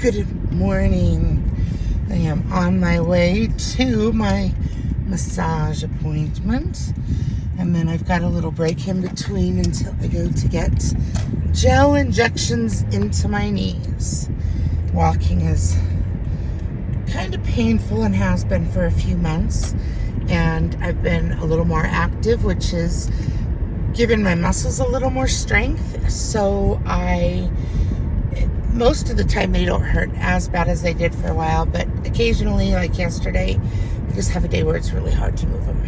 Good morning. I am on my way to my massage appointment. And then I've got a little break in between until I go to get gel injections into my knees. Walking is kind of painful and has been for a few months. And I've been a little more active, which has given my muscles a little more strength. So most of the time they don't hurt as bad as they did for a while, but occasionally, like yesterday, I just have a day where it's really hard to move them.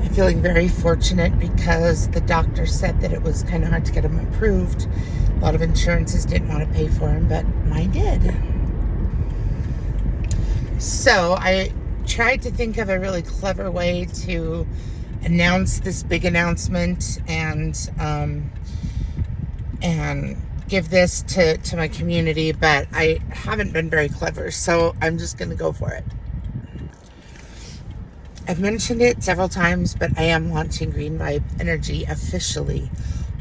I'm feeling very fortunate because the doctor said that it was kind of hard to get them approved. A lot of insurances didn't want to pay for them, but mine did. So I tried to think of a really clever way to announce this big announcement and give this to my community, but I haven't been very clever, so I'm just going to go for it. I've mentioned it several times, but I am launching Green Vibe Energy officially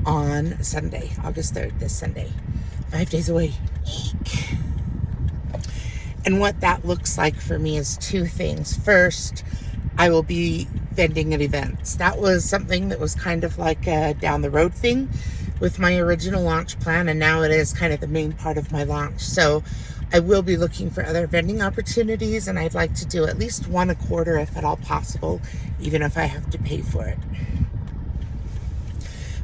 on Sunday, August 3rd, this Sunday. 5 days away. Eek. And what that looks like for me is two things. First, I will be vending at events. That was something that was kind of like a down the road thing with my original launch plan, and now it is kind of the main part of my launch. So I will be looking for other vending opportunities, and I'd like to do at least one a quarter if at all possible, even if I have to pay for it.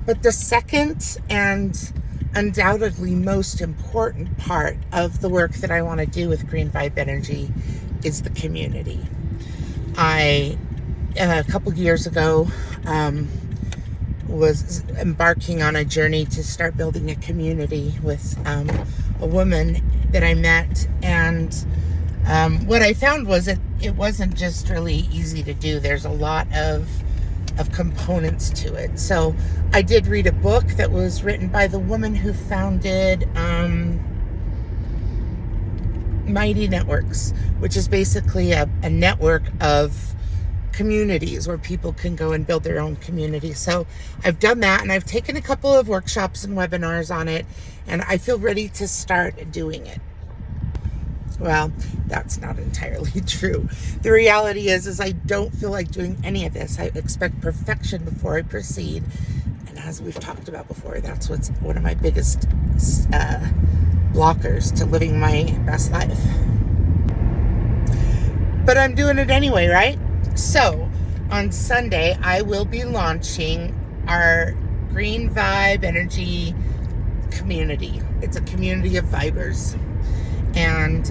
But the second and undoubtedly most important part of the work that I want to do with Green Vibe Energy is the community. I, a couple years ago, was embarking on a journey to start building a community with a woman that I met, and what I found was it wasn't just really easy to do. There's a lot of components to it. So I did read a book that was written by the woman who founded Mighty Networks, which is basically a network of communities where people can go and build their own community. So I've done that, and I've taken a couple of workshops and webinars on it, and I feel ready to start doing it. Well, that's not entirely true. The reality is I don't feel like doing any of this. I expect perfection before I proceed. And as we've talked about before, that's what's one of my biggest blockers to living my best life. But I'm doing it anyway, right? So on Sunday, I will be launching our Green Vibe Energy community. It's a community of vibers. And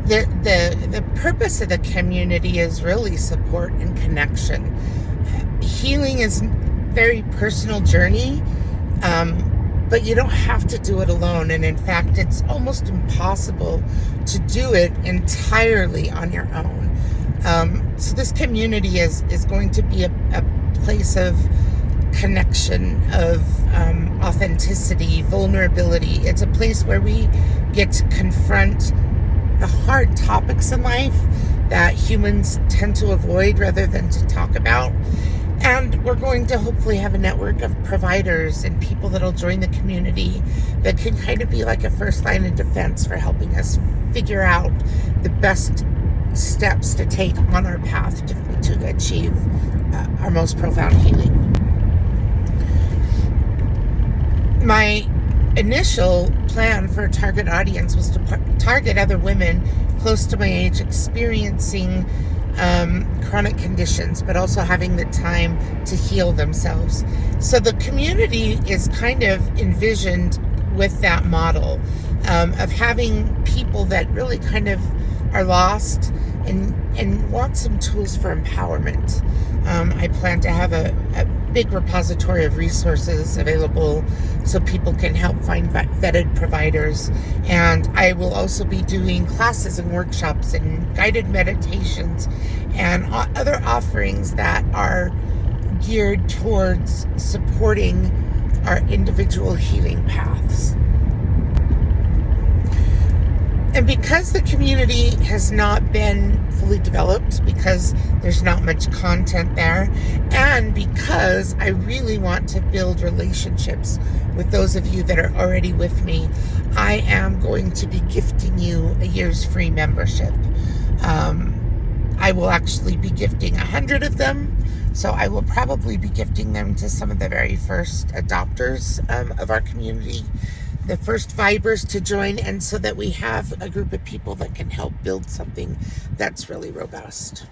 the purpose of the community is really support and connection. Healing is a very personal journey, but you don't have to do it alone. And in fact, it's almost impossible to do it entirely on your own. So this community is going to be a place of connection, of authenticity, vulnerability. It's a place where we get to confront the hard topics in life that humans tend to avoid rather than to talk about. And we're going to hopefully have a network of providers and people that'll join the community that can kind of be like a first line of defense for helping us figure out the best steps to take on our path to achieve our most profound healing. My initial plan for a target audience was to target other women close to my age experiencing chronic conditions, but also having the time to heal themselves. So the community is kind of envisioned with that model of having people that really kind of are lost and want some tools for empowerment. I plan to have a big repository of resources available so people can help find vetted providers. And I will also be doing classes and workshops and guided meditations and other offerings that are geared towards supporting our individual healing paths. And because the community has not been fully developed, because there's not much content there, and because I really want to build relationships with those of you that are already with me, I am going to be gifting you a year's free membership. I will actually be gifting 100 of them. So I will probably be gifting them to some of the very first adopters of our community, the first Vibers to join, and so that we have a group of people that can help build something that's really robust.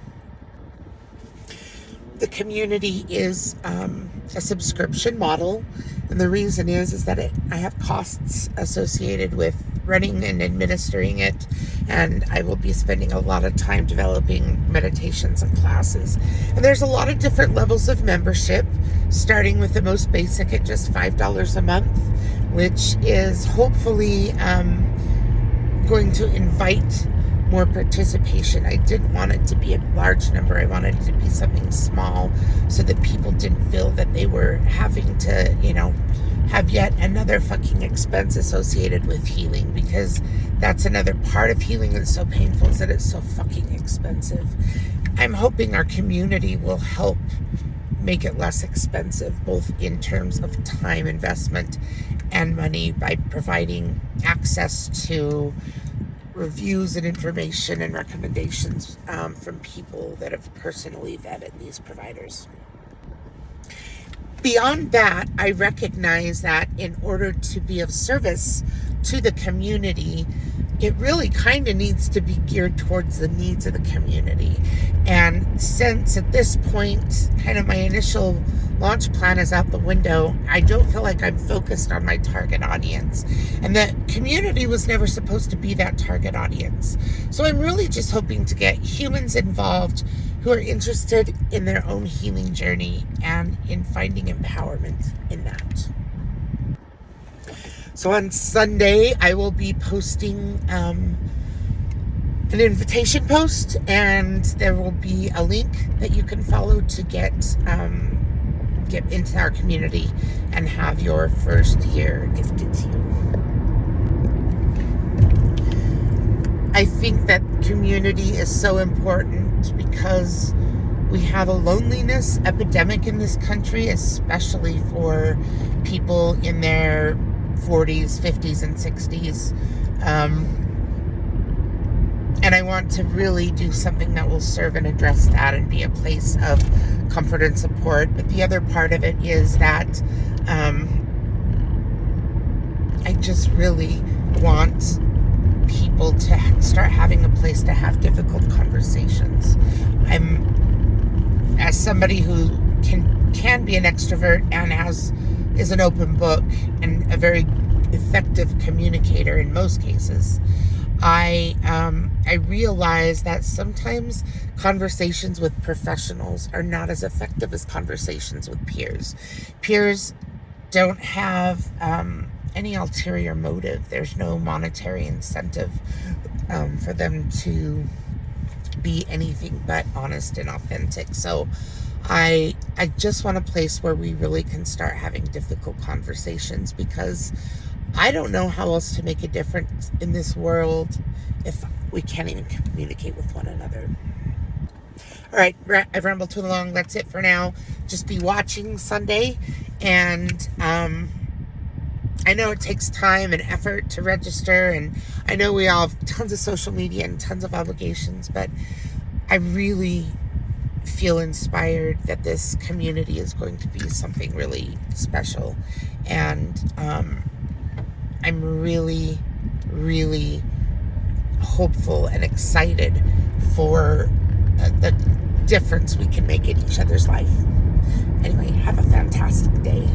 The community is a subscription model, and the reason is that I have costs associated with running and administering it, and I will be spending a lot of time developing meditations and classes. And there's a lot of different levels of membership, starting with the most basic at just $5 a month, which is hopefully going to invite more participation. I didn't want it to be a large number. I wanted it to be something small so that people didn't feel that they were having to, have yet another fucking expense associated with healing, because that's another part of healing that's so painful, is that it's so fucking expensive. I'm hoping our community will help make it less expensive, both in terms of time investment and money, by providing access to reviews and information and recommendations from people that have personally vetted these providers. Beyond that, I recognize that in order to be of service to the community, it really kind of needs to be geared towards the needs of the community. And since at this point, kind of my initial launch plan is out the window, I don't feel like I'm focused on my target audience. And the community was never supposed to be that target audience. So I'm really just hoping to get humans involved who are interested in their own healing journey and in finding empowerment in that. So on Sunday, I will be posting an invitation post, and there will be a link that you can follow to get into our community and have your first year gifted to you. I think that community is so important because we have a loneliness epidemic in this country, especially for people in their 40s, 50s, and 60s. And I want to really do something that will serve and address that and be a place of comfort and support. But the other part of it is that I just really want people to start having a place to have difficult conversations. As somebody who can be an extrovert and is an open book and a very effective communicator in most cases, I realize that sometimes conversations with professionals are not as effective as conversations with peers. Peers don't have any ulterior motive. There's no monetary incentive for them to be anything but honest and authentic. So I just want a place where we really can start having difficult conversations, because I don't know how else to make a difference in this world if we can't even communicate with one another. All right, I've rambled too long. That's it for now. Just be watching Sunday, and I know it takes time and effort to register, and I know we all have tons of social media and tons of obligations, but I really feel inspired that this community is going to be something really special. And I'm really, really hopeful and excited for the difference we can make in each other's life. Anyway, have a fantastic day.